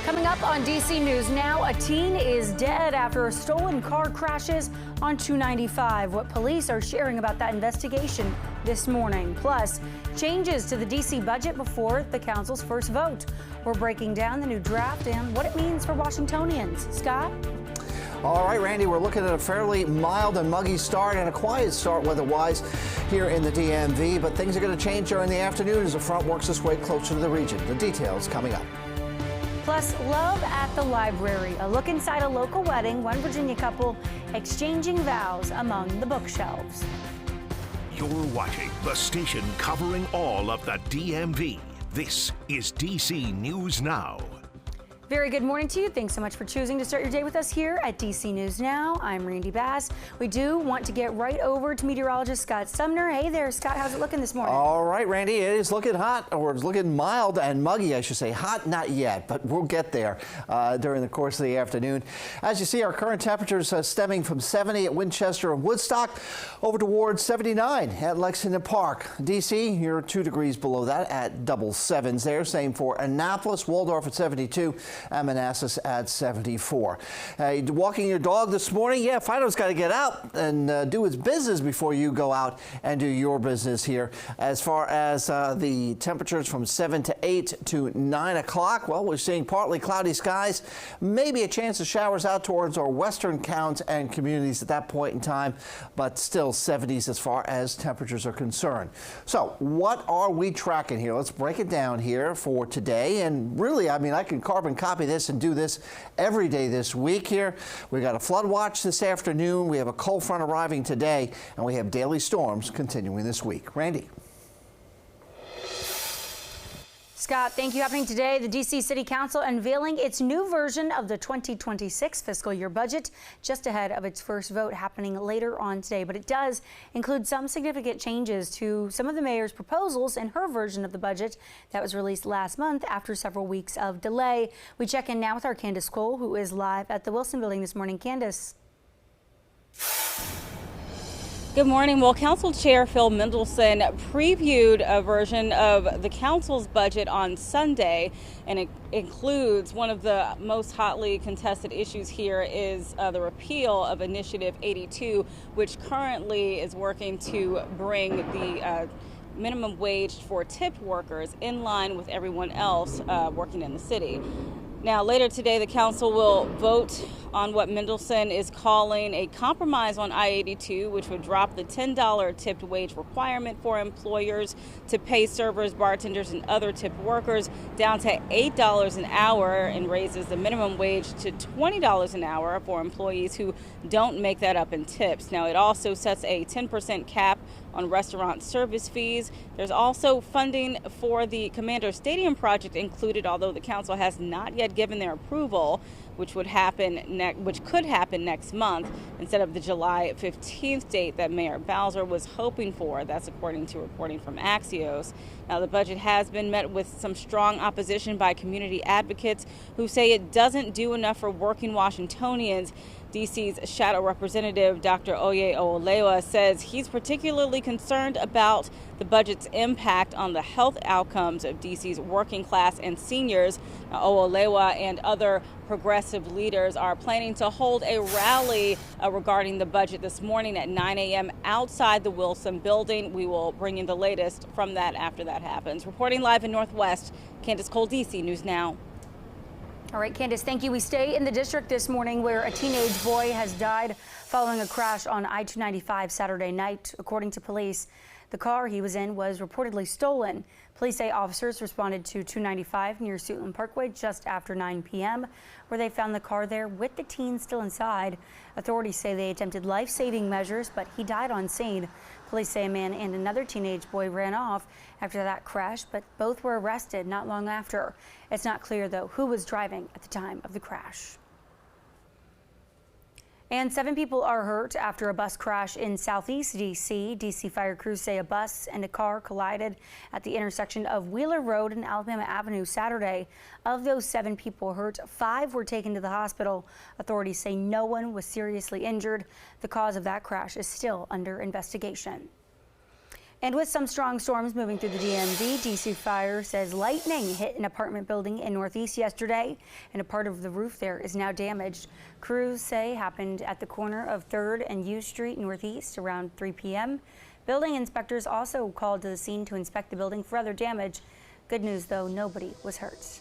Coming up on DC News Now, a teen is dead after a stolen car crashes on 295. What police are sharing about that investigation this morning. Plus, changes to the DC budget before the council's first vote. We're breaking down the new draft and what it means for Washingtonians. Scott? All right, Randy, we're looking at a fairly mild and muggy start and a quiet start weather-wise here in the DMV, but things are going to change during the afternoon as the front works its way closer to the region. The details coming up. Plus, love at the library. A look inside a local wedding, one Virginia couple exchanging vows among the bookshelves. You're watching the station covering all of the DMV. This is DC News Now. Very good morning to you. Thanks so much for choosing to start your day with us here at DC News Now. I'm Randy Bass. We do want to get right over to meteorologist Scott Sumner. Hey there, Scott. How's it looking this morning? All right, Randy. It is looking hot, or it's looking mild and muggy, I should say. Hot, not yet, but we'll get there during the course of the afternoon. As you see, our current temperatures stemming from 70 at Winchester and Woodstock over towards 79 at Lexington Park. DC, you're 2 degrees below that at double sevens there. Same for Annapolis, Waldorf at 72. And Manassas at 74. Walking your dog this morning? Yeah, Fido's got to get out and do his business before you go out and do your business here. As far as the temperatures from 7 to 8 to 9 o'clock, well, we're seeing partly cloudy skies, maybe a chance of showers out towards our western counties and communities at that point in time, but still 70s as far as temperatures are concerned. So what are we tracking here? Let's break it down here for today. And really, I mean, I can carbon copy this and do this every day this week here. We got a flood watch this afternoon. We have a cold front arriving today, and we have daily storms continuing this week. Randy. Scott, thank you. Happening today, the DC City Council unveiling its new version of the 2026 fiscal year budget just ahead of its first vote happening later on today. But it does include some significant changes to some of the mayor's proposals in her version of the budget that was released last month after several weeks of delay. We check in now with our Candace Cole, who is live at the Wilson Building this morning. Candace. Good morning. Well, Council Chair Phil Mendelson previewed a version of the council's budget on Sunday, and it includes one of the most hotly contested issues here is the repeal of Initiative 82, which currently is working to bring the minimum wage for tipped workers in line with everyone else working in the city. Now, later today, the council will vote on what Mendelson is calling a compromise on I-82, which would drop the $10 tipped wage requirement for employers to pay servers, bartenders, and other tipped workers down to $8 an hour and raises the minimum wage to $20 an hour for employees who don't make that up in tips. Now, it also sets a 10% cap on restaurant service fees. There's also funding for the Commander Stadium project included, although the council has not yet given their approval, which could happen next month instead of the July 15th date that Mayor Bowser was hoping for. That's according to reporting from Axios. Now, the budget has been met with some strong opposition by community advocates who say it doesn't do enough for working Washingtonians. DC's shadow representative, Dr. Oye Owalewa, says he's particularly concerned about the budget's impact on the health outcomes of DC's working class and seniors. Now, Owalewa and other progressive leaders are planning to hold a rally regarding the budget this morning at 9 a.m. outside the Wilson Building. We will bring you the latest from that after that happens. Reporting live in Northwest, Candace Cole, DC News Now. All right, Candace, thank you. We stay in the district this morning where a teenage boy has died following a crash on I-295 Saturday night. According to police, the car he was in was reportedly stolen. Police say officers responded to 295 near Suitland Parkway just after 9 p.m., where they found the car there with the teen still inside. Authorities say they attempted life-saving measures, but he died on scene. Police say a man and another teenage boy ran off after that crash, but both were arrested not long after. It's not clear, though, who was driving at the time of the crash. And 7 people are hurt after a bus crash in southeast D.C. D.C. fire crews say a bus and a car collided at the intersection of Wheeler Road and Alabama Avenue Saturday. Of those 7 people hurt, 5 were taken to the hospital. Authorities say no one was seriously injured. The cause of that crash is still under investigation. And with some strong storms moving through the DMV, DC Fire says lightning hit an apartment building in Northeast yesterday, and a part of the roof there is now damaged. Crews say happened at the corner of 3rd and U Street Northeast around 3 p.m. Building inspectors also called to the scene to inspect the building for other damage. Good news, though, nobody was hurt.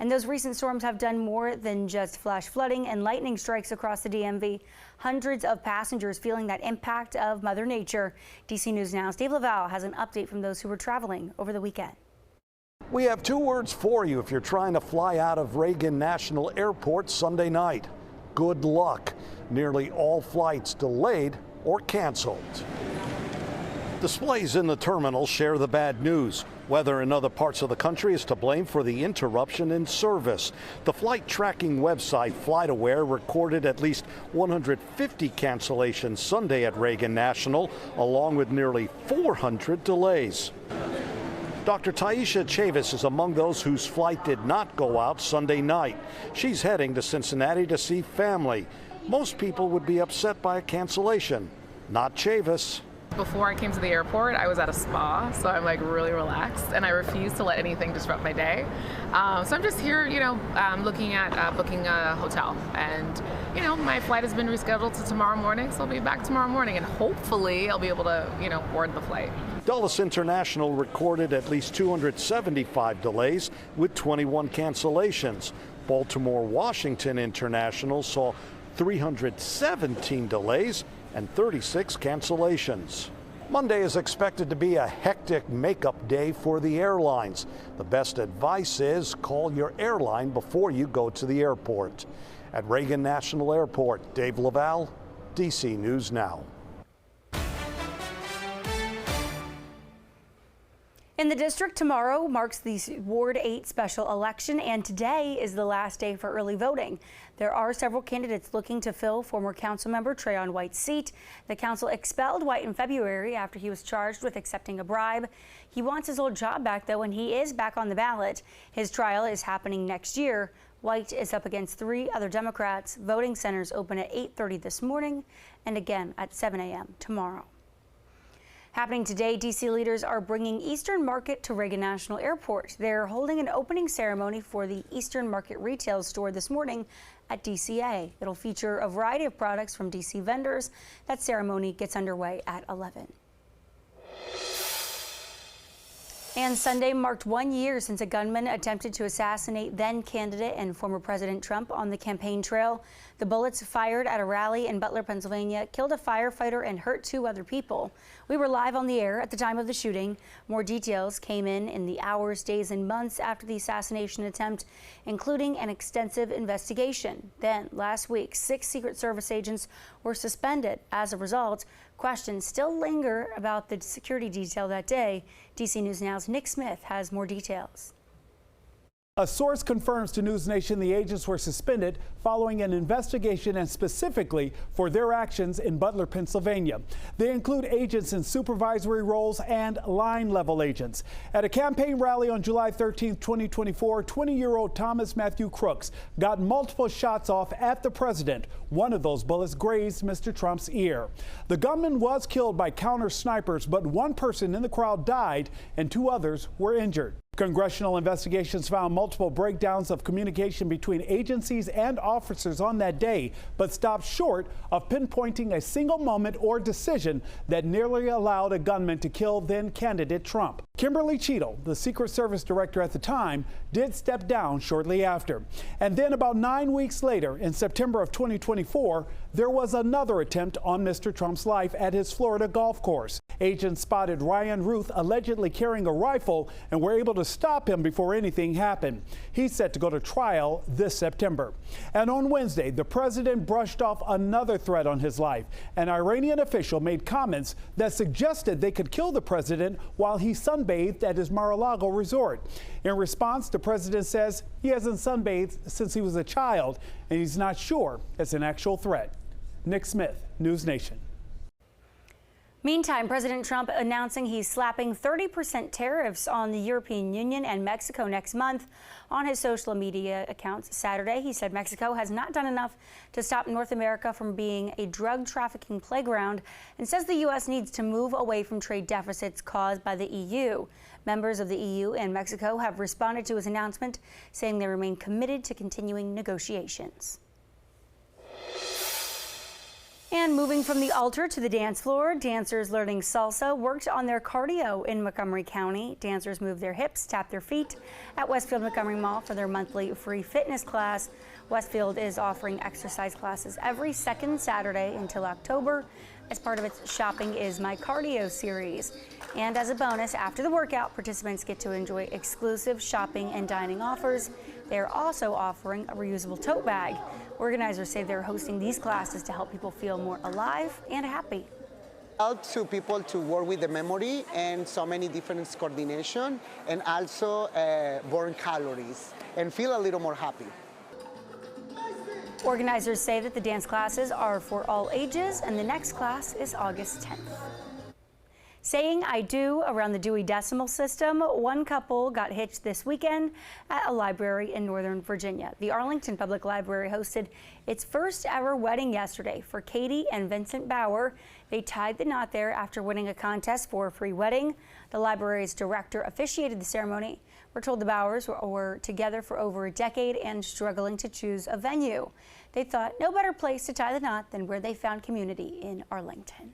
And those recent storms have done more than just flash flooding and lightning strikes across the DMV. Hundreds of passengers feeling that impact of Mother Nature. DC News Now's Dave Laval has an update from those who were traveling over the weekend. We have 2 words for you if you're trying to fly out of Reagan National Airport Sunday night. Good luck. Nearly all flights delayed or canceled. Displays in the terminal share the bad news. Weather in other parts of the country is to blame for the interruption in service. The flight tracking website FlightAware recorded at least 150 cancellations Sunday at Reagan National, along with nearly 400 delays. Dr. Taisha Chavis is among those whose flight did not go out Sunday night. She's heading to Cincinnati to see family. Most people would be upset by a cancellation. Not Chavis. Before I came to the airport, I was at a spa, so I'm like really relaxed, and I refuse to let anything disrupt my day. So I'm just here, looking at booking a hotel, and my flight has been rescheduled to tomorrow morning, so I'll be back tomorrow morning, and hopefully I'll be able to, board the flight. Dulles International recorded at least 275 delays with 21 cancellations. Baltimore Washington International saw 317 delays and 36 cancellations. Monday is expected to be a hectic makeup day for the airlines. The best advice is call your airline before you go to the airport. At Reagan National Airport, Dave Laval, DC News Now. In the district, tomorrow marks the Ward 8 special election, and today is the last day for early voting. There are several candidates looking to fill former council member Trayon White's seat. The council expelled White in February after he was charged with accepting a bribe. He wants his old job back, though, and he is back on the ballot. His trial is happening next year. White is up against 3 other Democrats. Voting centers open at 8:30 this morning and again at 7 a.m. tomorrow. Happening today, D.C. leaders are bringing Eastern Market to Reagan National Airport. They're holding an opening ceremony for the Eastern Market retail store this morning at DCA. It'll feature a variety of products from D.C. vendors. That ceremony gets underway at 11. And Sunday marked 1 year since a gunman attempted to assassinate then-candidate and former President Trump on the campaign trail. The bullets fired at a rally in Butler, Pennsylvania, killed a firefighter and hurt 2 other people. We were live on the air at the time of the shooting. More details came in the hours, days, and months after the assassination attempt, including an extensive investigation. Then, last week, 6 Secret Service agents were suspended. As a result, questions still linger about the security detail that day. DC News Now's Nick Smith has more details. A source confirms to News Nation the agents were suspended following an investigation and specifically for their actions in Butler, Pennsylvania. They include agents in supervisory roles and line-level agents. At a campaign rally on July 13, 2024, 20-year-old Thomas Matthew Crooks got multiple shots off at the president. One of those bullets grazed Mr. Trump's ear. The gunman was killed by counter snipers, but 1 person in the crowd died and 2 others were injured. Congressional investigations found multiple breakdowns of communication between agencies and officers on that day, but stopped short of pinpointing a single moment or decision that nearly allowed a gunman to kill then-candidate Trump. Kimberly Cheadle, the Secret Service director at the time, did step down shortly after. And then about 9 weeks later, in September of 2024, there was another attempt on Mr. Trump's life at his Florida golf course. Agents spotted Ryan Ruth allegedly carrying a rifle and were able to stop him before anything happened. He's set to go to trial this September. And on Wednesday, the president brushed off another threat on his life. An Iranian official made comments that suggested they could kill the president while he sunbathed at his Mar-a-Lago resort. In response, the president says he hasn't sunbathed since he was a child, and he's not sure it's an actual threat. Nick Smith, News Nation. Meantime, President Trump announcing he's slapping 30% tariffs on the European Union and Mexico next month. On his social media accounts Saturday, he said Mexico has not done enough to stop North America from being a drug trafficking playground and says the U.S. needs to move away from trade deficits caused by the EU. Members of the EU and Mexico have responded to his announcement, saying they remain committed to continuing negotiations. And moving from the altar to the dance floor, dancers learning salsa worked on their cardio in Montgomery County. Dancers moved their hips, tapped their feet at Westfield Montgomery Mall for their monthly free fitness class. Westfield is offering exercise classes every second Saturday until October as part of its Shopping is My Cardio series. And as a bonus, after the workout, participants get to enjoy exclusive shopping and dining offers. They are also offering a reusable tote bag. Organizers say they're hosting these classes to help people feel more alive and happy. Help to people to work with the memory and so many different coordination, and also burn calories and feel a little more happy. Organizers say that the dance classes are for all ages, and the next class is August 10th. Saying I do around the Dewey Decimal System, one couple got hitched this weekend at a library in Northern Virginia. The Arlington Public Library hosted its first ever wedding yesterday for Katie and Vincent Bauer. They tied the knot there after winning a contest for a free wedding. The library's director officiated the ceremony. We're told the Bauers were together for over a decade and struggling to choose a venue. They thought no better place to tie the knot than where they found community in Arlington.